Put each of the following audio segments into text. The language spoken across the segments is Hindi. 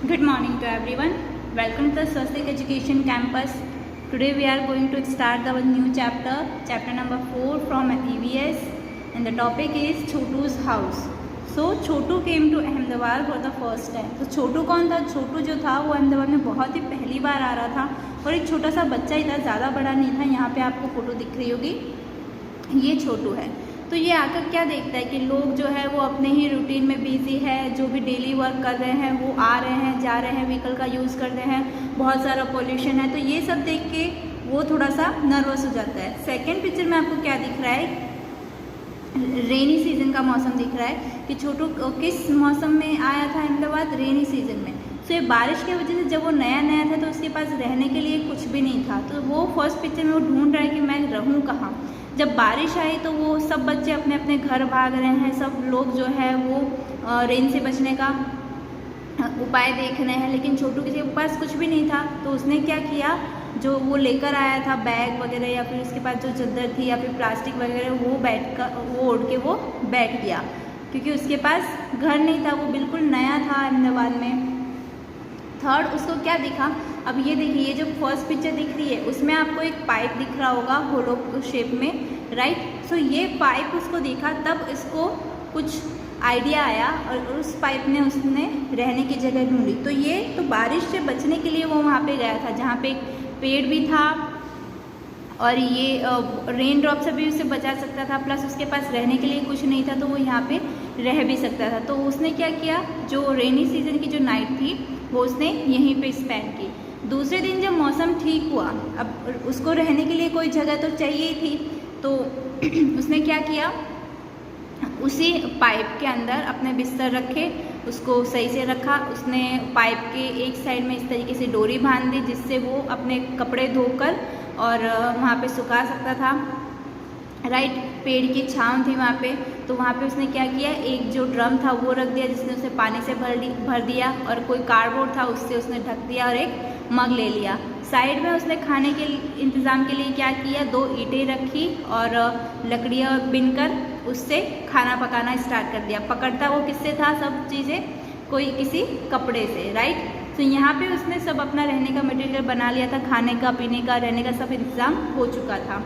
Good morning to everyone. Welcome to the Swastik Education Campus. Today we are going to start our new chapter number 4 from EVS, and the topic is Chotu's house. So Chotu came to Ahmedabad for the first time. तो छोटू कौन था? छोटू जो था वो अहमदाबाद में बहुत ही पहली बार आ रहा था और एक छोटा सा बच्चा ही था, ज़्यादा बड़ा नहीं था। यहाँ पे आपको फ़ोटो दिख रही होगी, ये छोटू है। तो ये आकर क्या देखता है कि लोग जो है वो अपने ही रूटीन में बिजी है, जो भी डेली वर्क कर रहे हैं वो आ रहे हैं, जा रहे हैं, व्हीकल का यूज़ कर रहे हैं, बहुत सारा पोल्यूशन है। तो ये सब देख के वो थोड़ा सा नर्वस हो जाता है। सेकंड पिक्चर में आपको क्या दिख रहा है? रेनी सीजन का मौसम दिख रहा है कि छोटू किस मौसम में आया था अहमदाबाद? रेनी सीजन में। तो ये बारिश की वजह से जब वो नया नया था तो उसके पास रहने के लिए कुछ भी नहीं था। तो वो फर्स्ट पिक्चर में वो ढूंढ रहा है कि मैं रहूँ कहाँ। जब बारिश आई तो वो सब बच्चे अपने अपने घर भाग रहे हैं, सब लोग जो है वो रेन से बचने का उपाय देख रहे हैं, लेकिन छोटू किसी के पास कुछ भी नहीं था। तो उसने क्या किया, जो वो लेकर आया था बैग वगैरह या फिर उसके पास जो चादर थी या फिर प्लास्टिक वगैरह, वो ओढ़ के वो बैठ गया, क्योंकि उसके पास घर नहीं था, वो बिल्कुल नया था अहमदाबाद में। थर्ड उसको क्या दिखा? अब ये देखिए, ये जो फर्स्ट पिक्चर दिख रही है उसमें आपको एक पाइप दिख रहा होगा होलो शेप में, राइट। सो ये पाइप उसको देखा, तब इसको कुछ आइडिया आया और उस पाइप में उसने रहने की जगह ढूंढी। तो ये तो बारिश से बचने के लिए वो वहाँ पे गया था, जहाँ पे एक पेड़ भी था और ये रेन ड्रॉप से भी उसे बचा सकता था, प्लस उसके पास रहने के लिए कुछ नहीं था तो वो यहाँ पे रह भी सकता था। तो उसने क्या किया, जो रेनी सीजन की जो नाइट थी वो उसने यहीं पे स्पेंड की। दूसरे दिन जब मौसम ठीक हुआ, अब उसको रहने के लिए कोई जगह तो चाहिए ही थी, तो उसने क्या किया, उसी पाइप के अंदर अपने बिस्तर रखे, उसको सही से रखा। उसने पाइप के एक साइड में इस तरीके से डोरी बांध दी जिससे वो अपने कपड़े धोकर और वहाँ पे सुखा सकता था, राइट। पेड़ की छांव थी वहाँ पे, तो वहाँ पे उसने क्या किया, एक जो ड्रम था वो रख दिया जिसने उसे पानी से भर दिया, और कोई कार्डबोर्ड था उससे उसने ढक दिया और एक मग ले लिया। साइड में उसने खाने के इंतज़ाम के लिए क्या किया, 2 ईंटें रखी और लकड़ियाँ बिनकर उससे खाना पकाना स्टार्ट कर दिया। पकड़ता वो किससे था सब चीज़ें? कोई किसी कपड़े से, राइट। तो यहाँ पे उसने सब अपना रहने का मटेरियल बना लिया था, खाने का, पीने का, रहने का सब इंतज़ाम हो चुका था।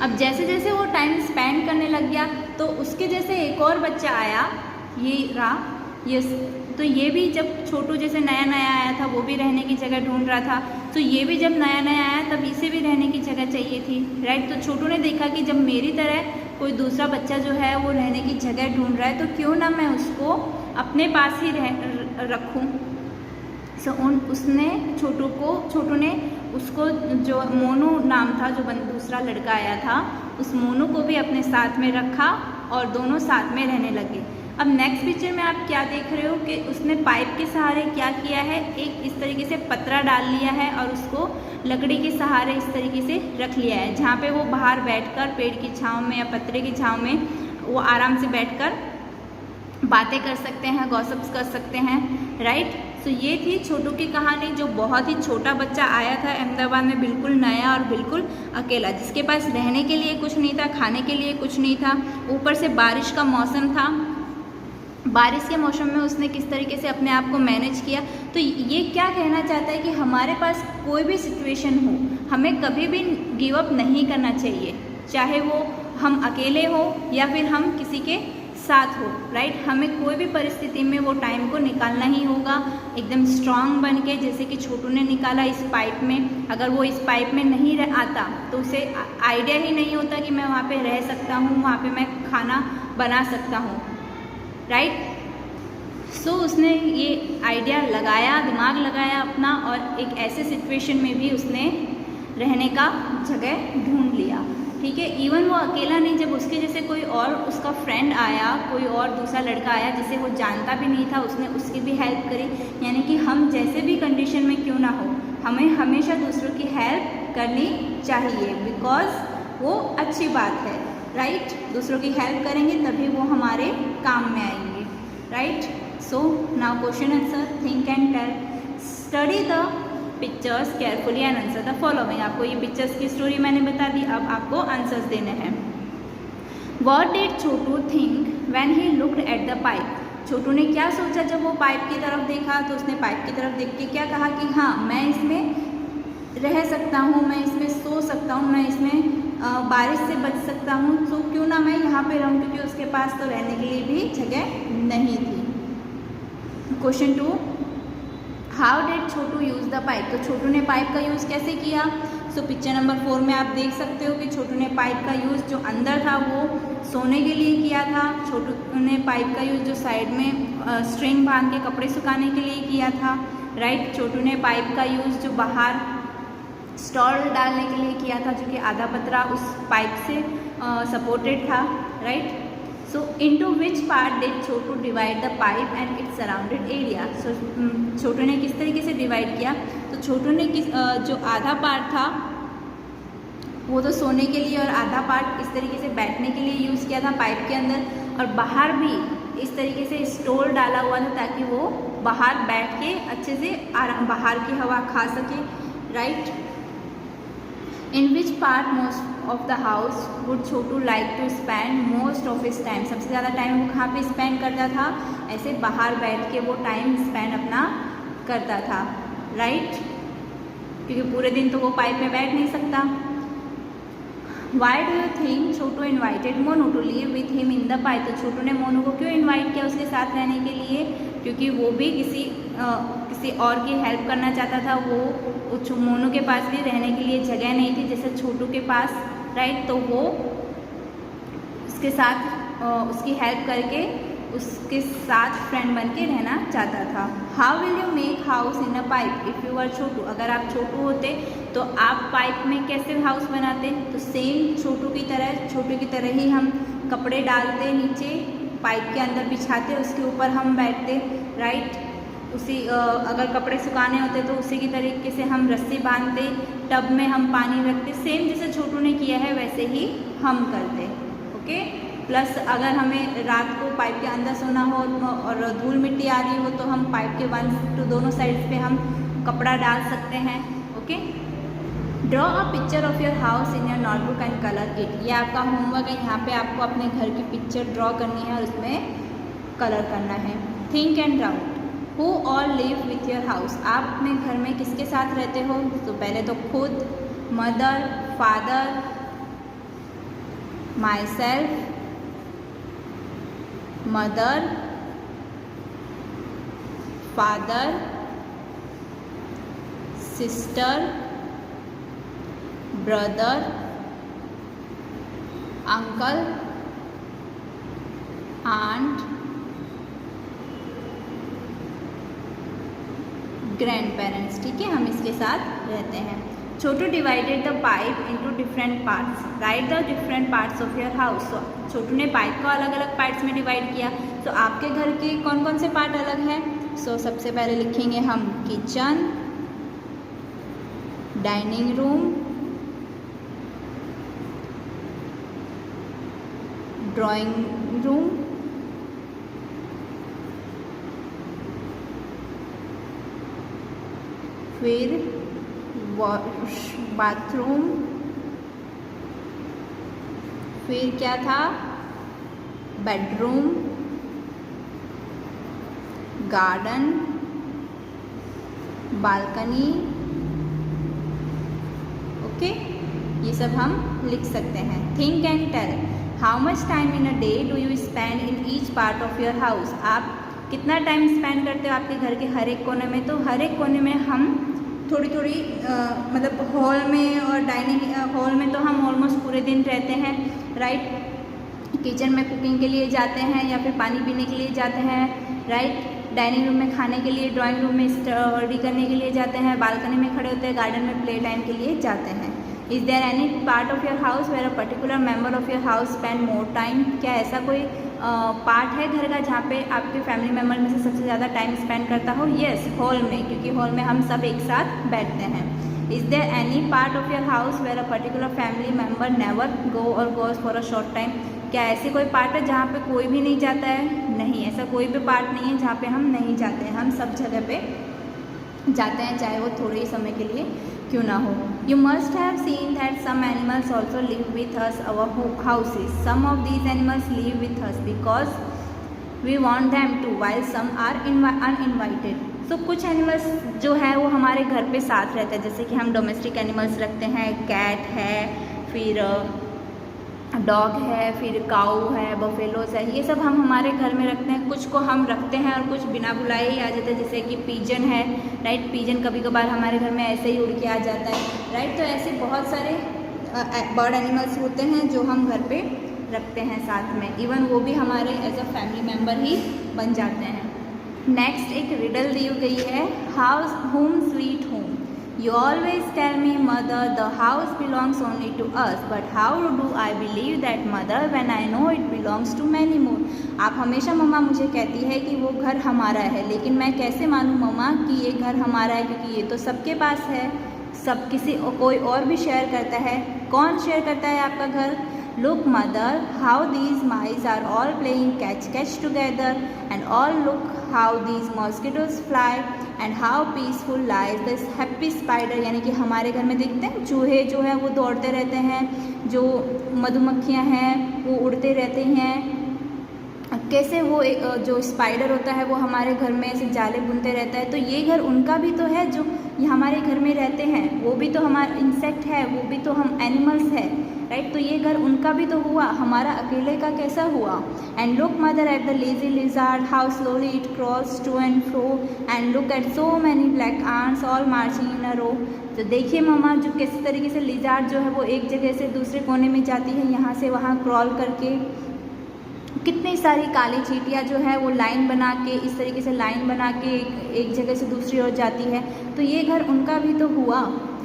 अब जैसे जैसे वो टाइम स्पेंड करने लग गया तो उसके जैसे एक और बच्चा आया, ये रहा, ये तो ये भी जब छोटू जैसे नया नया आया था वो भी रहने की जगह ढूंढ रहा था, तो ये भी जब नया नया आया तब इसे भी रहने की जगह चाहिए थी, राइट। तो छोटू ने देखा कि जब मेरी तरह कोई दूसरा बच्चा जो है वो रहने की जगह ढूंढ रहा है तो क्यों ना मैं उसको अपने पास ही रखूँ। सो छोटू ने उसको, जो मोनू नाम था, जो दूसरा लड़का आया था, उस मोनू को भी अपने साथ में रखा और दोनों साथ में रहने लगे। अब नेक्स्ट पिक्चर में आप क्या देख रहे हो कि उसने पाइप के सहारे क्या किया है, एक इस तरीके से पतरा डाल लिया है और उसको लकड़ी के सहारे इस तरीके से रख लिया है, जहाँ पे वो बाहर बैठकर पेड़ की छांव में या पतरे की छांव में वो आराम से बैठकर बातें कर सकते हैं, गॉसिप्स कर सकते हैं, राइट। तो ये थी छोटू की कहानी, जो बहुत ही छोटा बच्चा आया था अहमदाबाद में, बिल्कुल नया और बिल्कुल अकेला, जिसके पास रहने के लिए कुछ नहीं था, खाने के लिए कुछ नहीं था, ऊपर से बारिश का मौसम था। बारिश के मौसम में उसने किस तरीके से अपने आप को मैनेज किया। तो ये क्या कहना चाहता है कि हमारे पास कोई भी सिचुएशन हो, हमें कभी भी गिव अप नहीं करना चाहिए, चाहे वो हम अकेले हो या फिर हम किसी के साथ हो, राइट। हमें कोई भी परिस्थिति में वो टाइम को निकालना ही होगा, एकदम स्ट्रांग बन के, जैसे कि छोटू ने निकाला इस पाइप में। अगर वो इस पाइप में नहीं आता तो उसे आइडिया ही नहीं होता कि मैं वहाँ पे रह सकता हूँ, वहाँ पे मैं खाना बना सकता हूँ, राइट। सो उसने ये आइडिया लगाया, दिमाग लगाया अपना, और एक ऐसे सिचुएशन में भी उसने रहने का जगह ढूंढ लिया, ठीक है। इवन वो अकेला नहीं, जब उसके जैसे कोई और उसका फ्रेंड आया, कोई और दूसरा लड़का आया जिसे वो जानता भी नहीं था, उसने उसकी भी हेल्प करी। यानी कि हम जैसे भी कंडीशन में क्यों ना हो, हमें हमेशा दूसरों की हेल्प करनी चाहिए, बिकॉज वो अच्छी बात है, राइट। दूसरों की हेल्प करेंगे तभी वो हमारे काम में आएंगे, right. So now question answer, think and tell, study the pictures carefully and answer the following. आपको ये पिक्चर्स की स्टोरी मैंने बता दी, अब आपको आंसर्स देने हैं। What did Chhotu think when he looked at the pipe? Chhotu ने क्या सोचा जब वो पाइप की तरफ देखा? तो उसने पाइप की तरफ देख के क्या कहा कि हाँ, मैं इसमें रह सकता हूँ, मैं इसमें सो सकता हूँ, मैं इसमें बारिश से बच सकता हूँ, तो क्यों ना मैं यहाँ पे रहूँ, क्योंकि उसके पास तो रहने के लिए भी जगह नहीं थी। Question 2, how did Chhotu use the pipe? तो छोटू ने पाइप का यूज़ कैसे किया? सो पिक्चर नंबर 4 में आप देख सकते हो कि छोटू ने पाइप का यूज़ जो अंदर था वो सोने के लिए किया था। छोटू ने पाइप का यूज़ जो साइड में स्ट्रिंग बांध के कपड़े सुखाने के लिए किया था, राइट। छोटू ने पाइप का यूज़ जो बाहर स्टॉल डालने के लिए किया था, जो कि आधा पतरा उस पाइप से सपोर्टेड था, right. So into which part did Chhotu divide the pipe and its surrounded area? So Chhotu ने किस तरीके से डिवाइड किया? तो छोटू ने जो आधा पार्ट था वो तो सोने के लिए और आधा पार्ट इस तरीके से बैठने के लिए यूज़ किया था पाइप के अंदर, और बाहर भी इस तरीके से स्टोर डाला हुआ था ताकि वो बाहर बैठ के अच्छे से बाहर की हवा खा सके, right. In which part most of the house would Chhotu like to spend most of his time? सबसे ज़्यादा टाइम वो कहाँ पे स्पेंड करता था? ऐसे बाहर बैठ के वो टाइम स्पेंड अपना करता था, राइट, क्योंकि पूरे दिन तो वो पाइप में बैठ नहीं सकता। Why do you think Chhotu invited Monu to live with him in the pipe? तो छोटू ने मोनू को क्यों इन्वाइट किया उसके साथ रहने के लिए? क्योंकि वो भी किसी और की हेल्प करना चाहता था। वो मोनू के पास भी रहने के लिए जगह नहीं थी जैसे छोटू के पास, राइट। तो वो उसके साथ उसकी हेल्प करके उसके साथ फ्रेंड बन के रहना चाहता था। How will you make house in a pipe if you are Chhotu? अगर आप छोटू होते तो आप पाइप में कैसे हाउस बनाते? तो सेम छोटू की तरह ही हम कपड़े डालते नीचे, पाइप के अंदर बिछाते, उसके ऊपर हम बैठते, राइट। उसी अगर कपड़े सुखाने होते तो उसी की तरीके से हम रस्सी बांधते, टब में हम पानी रखते, सेम जैसे छोटू ने किया है वैसे ही हम करते, ओके। प्लस अगर हमें रात को पाइप के अंदर सोना हो और धूल मिट्टी आ रही हो तो हम पाइप के दोनों साइड्स पे हम कपड़ा डाल सकते हैं, okay. Draw a picture of your house in your notebook and colour it. ये आपका होमवर्क है, यहाँ पे आपको अपने घर की पिक्चर ड्रॉ करनी है और उसमें कलर करना है। Think and doubt, who all live with your house? आप अपने घर में किसके साथ रहते हो? तो पहले तो खुद, mother, father, myself, mother, father, sister, brother, uncle, aunt, grandparents, ठीक है, हम इसके साथ रहते हैं। Chhotu divided the pipe into different parts, right the different parts of your house. Chhotu ने पाइप को अलग अलग पार्ट्स में डिवाइड किया, तो आपके घर के कौन कौन से पार्ट अलग हैं? सबसे पहले लिखेंगे हम kitchen, dining room, drawing room, फिर बाथरूम, फिर क्या था, बेडरूम, गार्डन, बालकनी, ओके। ये सब हम लिख सकते हैं। Think and tell, how much time in a day do you spend in each part of your house? आप कितना टाइम स्पेंड करते हो आपके घर के हर एक कोने में? तो हर एक कोने में हम थोड़ी थोड़ी मतलब हॉल में और डाइनिंग हॉल में तो हम ऑलमोस्ट पूरे दिन रहते हैं, राइट। किचन में कुकिंग के लिए जाते हैं या फिर पानी पीने के लिए जाते हैं, राइट। डाइनिंग रूम में खाने के लिए, ड्राइंग रूम में स्टडी करने के लिए जाते हैं, बालकनी में खड़े होते हैं, गार्डन में प्ले टाइम के लिए जाते हैं। Is there any part of your house where a particular member of your house spend more time? क्या ऐसा कोई पार्ट है घर का जहाँ पे आपके फैमिली मेम्बर में से सबसे ज़्यादा टाइम स्पेंड करता हो? येस, हॉल में, क्योंकि हॉल में हम सब एक साथ बैठते हैं। Is there any part of your house where a particular family member never go or goes for a short time? क्या ऐसी कोई पार्ट है जहाँ पे कोई भी नहीं जाता है? नहीं, ऐसा कोई भी पार्ट नहीं है जहाँ पे हम नहीं जाते हैं, हम सब जगह पे जाते हैं, चाहे वो थोड़े ही समय के लिए क्यों ना हो। You must have seen that some animals also live with us our houses. Some of these animals live with us because we want them to while some are uninvited. So कुछ एनिमल्स जो है वो हमारे घर पे साथ रहते हैं, जैसे कि हम डोमेस्टिक एनिमल्स रखते हैं, कैट है, फिर डॉग है, फिर काऊ है, बफेलोस है, ये सब हम हमारे घर में रखते हैं। कुछ को हम रखते हैं और कुछ बिना बुलाए ही आ जाते हैं, जैसे कि पीजन है, राइट। पीजन कभी कभार हमारे घर में ऐसे ही उड़ के आ जाता है, राइट। तो ऐसे बहुत सारे बर्ड एनिमल्स होते हैं जो हम घर पे रखते हैं साथ में, इवन वो भी हमारे एज अ फैमिली मेम्बर ही बन जाते हैं। नेक्स्ट एक रिडल दी गई है, house home sweet home. You always tell me, mother, the house belongs only to us, but how do I believe that, mother, when I know it belongs to many more? आप हमेशा मम्मा मुझे कहती है कि वो घर हमारा है, लेकिन मैं कैसे मानूँ मम्मा कि ये घर हमारा है, क्योंकि ये तो सबके पास है, सब किसी कोई और भी शेयर करता है। कौन शेयर करता है आपका घर? Look, mother, how these mice are all playing catch together, and all look how these mosquitoes fly, and how peaceful lies this happy spider। यानी कि हमारे घर में देखते हैं चूहे जो हैं वो दौड़ते रहते हैं, जो मधुमक्खियाँ हैं वो उड़ते रहते हैं, कैसे वो जो स्पाइडर होता है वो हमारे घर में ऐसे जाले बुनते रहता है। तो ये घर उनका भी तो है जो ये हमारे घर में रहते हैं, वो भी तो हमारा इंसेक्ट है, वो भी तो हम एनिमल्स है, राइट। तो ये घर उनका भी तो हुआ, हमारा अकेले का कैसा हुआ? And look mother at the lazy lizard, how slowly it crawls to and fro, and look at so many black ants all marching in a row. तो देखिए मम्मा जो किस तरीके से लिजार्ड जो है वो एक जगह से दूसरे कोने में जाती है, यहाँ से वहाँ क्रॉल करके, कितनी सारी काली चींटियाँ जो है वो लाइन बना के, इस तरीके से लाइन बना के एक जगह से दूसरी ओर जाती है। तो ये घर उनका भी तो हुआ।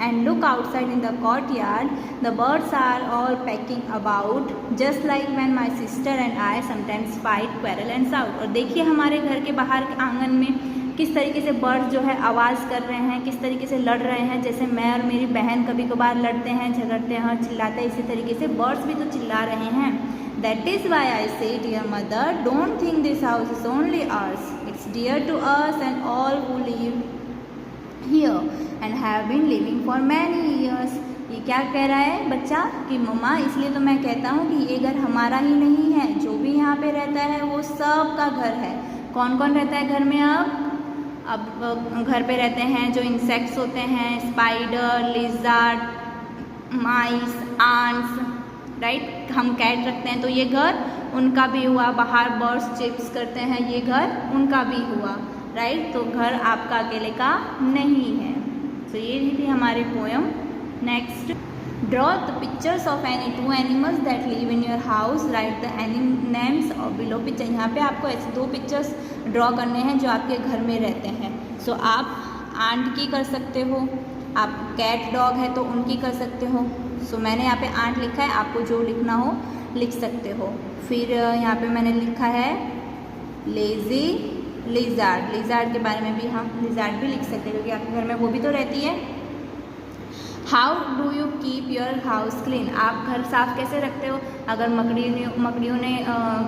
And look outside in the courtyard, the birds are all pecking about, just like when my sister and I sometimes fight, quarrel and shout. और देखिए हमारे घर के बाहर के आंगन में किस तरीके से बर्ड्स जो है आवाज़ कर रहे हैं, किस तरीके से लड़ रहे हैं, जैसे मैं और मेरी बहन कभी कभार लड़ते हैं, झगड़ते हैं और चिल्लाते हैं, इसी तरीके से बर्ड्स भी तो चिल्ला रहे हैं। That is why I say, dear mother, don't think this house is only ours. It's dear to us and all who live here and have been living for many years. ये क्या कह रहा है बच्चा कि मम्मा इसलिए तो मैं कहता हूँ कि ये घर हमारा ही नहीं है, जो भी यहाँ पे रहता है वो सब का घर है। कौन कौन रहता है घर में? अब घर पे रहते हैं जो इंसेक्ट्स होते हैं, स्पाइडर, लिजार्ड, माइस, आंट्स, राइट। हम कैट रखते हैं तो ये घर उनका भी हुआ। बाहर बर्ड्स चिप्स करते हैं, ये घर उनका भी हुआ, राइट। तो घर आपका अकेले का नहीं है। तो ये थी हमारी poem. Next, draw the pictures of any two animals that live in your house, right the names और बिलो पिक्चर। यहाँ पे आपको ऐसे दो पिक्चर्स ड्रॉ करने हैं जो आपके घर में रहते हैं। सो आप आंट की कर सकते हो, आप कैट डॉग है तो उनकी कर सकते हो। सो मैंने यहाँ पे आंट लिखा है, आपको जो लिखना हो लिख सकते हो। फिर यहाँ पे मैंने लिखा है लेजी लिजार्ड, लिजार्ड के बारे में भी हम लिजार्ड भी लिख सकते हैं क्योंकि आपके घर में वो भी तो रहती है। How do you keep your house clean, आप घर साफ़ कैसे रखते हो? अगर मकड़ियों ने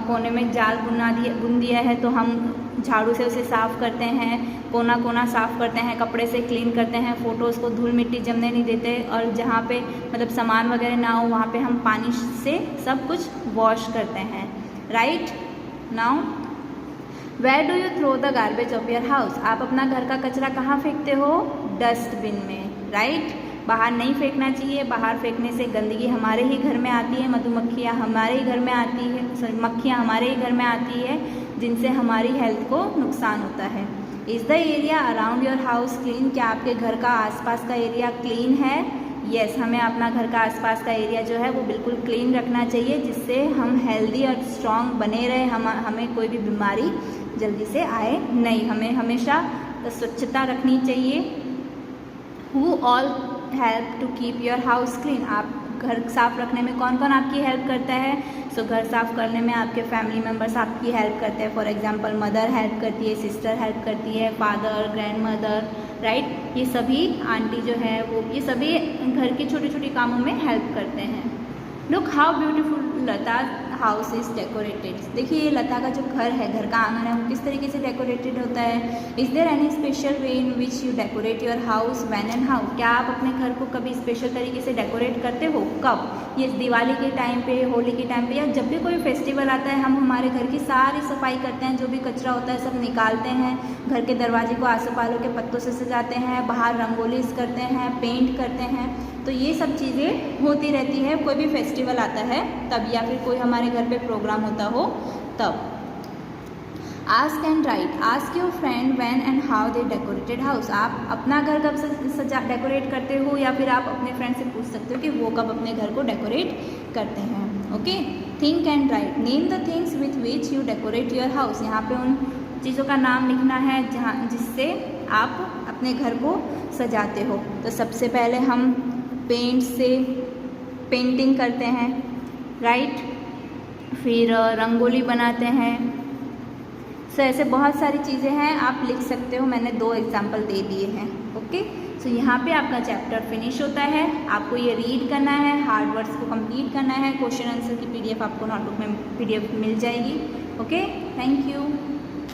कोने में जाल बुन दिया है तो हम झाड़ू से उसे साफ़ करते हैं, कोना कोना साफ़ करते हैं, कपड़े से क्लीन करते हैं, फ़ोटोज़ को धूल मिट्टी जमने नहीं देते, और जहाँ पे मतलब सामान वगैरह ना हो वहाँ पे हम पानी से सब कुछ वॉश करते हैं, right. Now where do you throw the garbage of your house, आप अपना घर का कचरा कहाँ फेंकते हो? डस्टबिन में, राइट। बाहर नहीं फेंकना चाहिए, बाहर फेंकने से गंदगी हमारे ही घर में आती है, मधुमक्खियाँ हमारे ही घर में आती है, मक्खियाँ हमारे ही घर में आती है, जिनसे हमारी हेल्थ को नुकसान होता है। Is the area around your house clean, क्या आपके घर का आसपास का एरिया क्लीन है? यस, हमें अपना घर का आसपास का एरिया जो है वो बिल्कुल क्लीन रखना चाहिए, जिससे हम हेल्दी और स्ट्रॉन्ग बने रहे, हमें कोई भी बीमारी जल्दी से आए नहीं। हमें हमेशा स्वच्छता रखनी चाहिए। Who all help to keep your house clean, आप घर साफ़ रखने में कौन कौन आपकी हेल्प करता है? सो घर साफ़ करने में आपके फैमिली मेम्बर्स आपकी हेल्प करते हैं। फॉर एग्जांपल मदर हेल्प करती है, सिस्टर हेल्प करती है, फादर, ग्रैंड मदर, राइट। ये सभी आंटी जो है वो ये सभी घर के छोटे छोटे कामों में हेल्प करते हैं। Look how beautiful Lata house is decorated. देखिए ये लता का जो घर है, घर का आंगन है, वो किस तरीके से डेकोरेटेड होता है। Is there any special way in which you decorate your house, when and how. क्या आप अपने घर को कभी स्पेशल तरीके से डेकोरेट करते हो? कब? ये दिवाली के टाइम पे, होली के टाइम पे, या जब भी कोई फेस्टिवल आता है हम हमारे घर की सारी सफाई करते हैं, जो भी कचरा होता है सब निकालते हैं, घर के दरवाजे को आसोपालों के पत्तों से सजाते हैं, बाहर रंगोलीज करते हैं, पेंट करते हैं। तो ये सब चीज़ें होती रहती है कोई भी फेस्टिवल आता है तब, या फिर कोई हमारे घर पे प्रोग्राम होता हो तब। Ask and right, ask your friend when and how they decorated house. आप अपना घर कब सजा डेकोरेट करते हो, या फिर आप अपने फ्रेंड से पूछ सकते हो कि वो कब अपने घर को डेकोरेट करते हैं। Okay, think and right, name the things with which you decorate your house. यहाँ पे उन चीज़ों का नाम लिखना है जहाँ जिससे आप अपने घर को सजाते हो। तो सबसे पहले हम पेंट से पेंटिंग करते हैं, राइट, फिर रंगोली बनाते हैं। सो ऐसे बहुत सारी चीज़ें हैं, आप लिख सकते हो, मैंने 2 एग्जाम्पल दे दिए हैं। ओके, सो यहाँ पे आपका चैप्टर फिनिश होता है। आपको ये रीड करना है, हार्ड वर्ड्स को कंप्लीट करना है, क्वेश्चन आंसर की PDF आपको नोटबुक में PDF मिल जाएगी। Okay, thank you.